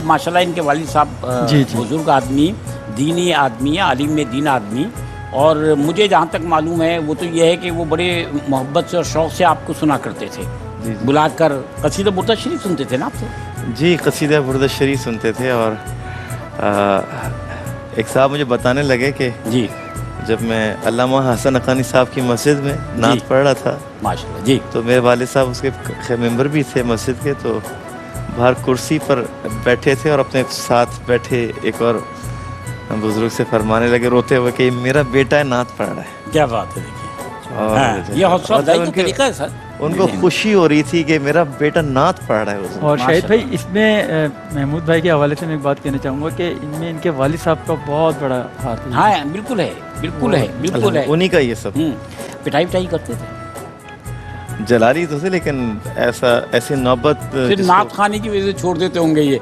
माशाल्लाह इनके वालिद साहब जी, जी। बुज़ुर्ग आदमी, दीनी आदमी है, आलिम में दीन आदमी। और मुझे जहाँ तक मालूम है वो तो ये है कि वो बड़े मोहब्बत से और शौक़ से आपको सुना करते थे, जी। बुलाकर कसीदा बुर्दा शरीफ सुनते थे ना आपसे? जी, कसीदा बुर्द शरीफ सुनते थे। और एक साहब मुझे बताने लगे कि जी जब मैं अल्लामा हसन अकानी साहब की मस्जिद में नात पढ़ रहा था, माशाल्लाह जी। तो मेरे वालिद साहब उसके मेंबर भी थे मस्जिद के, तो बाहर कुर्सी पर बैठे थे और अपने साथ बैठे एक और बुजुर्ग से फरमाने लगे रोते हुए कि मेरा बेटा है नात पढ़ रहा है। क्या बात है, देखिए और हाँ, ये हौसला अफजाई का तरीका है सर। उनको खुशी हो रही थी कि मेरा बेटा नात पढ़ रहा है उस और शाहिद भाई इसमें महमूद भाई के हवाले से मैं एक बात कहना चाहूँगा कि इनमें इनके वालिद साहब का बहुत बड़ा हाथ है। हाँ बिल्कुल है, बिल्कुल है, बिल्कुल है। उन्हीं का ये सब। पिटाई पिटाई करते थे, जलाली तो थे, लेकिन ऐसी नौबत फिर नात खाने की वजह से छोड़ देते होंगे ये।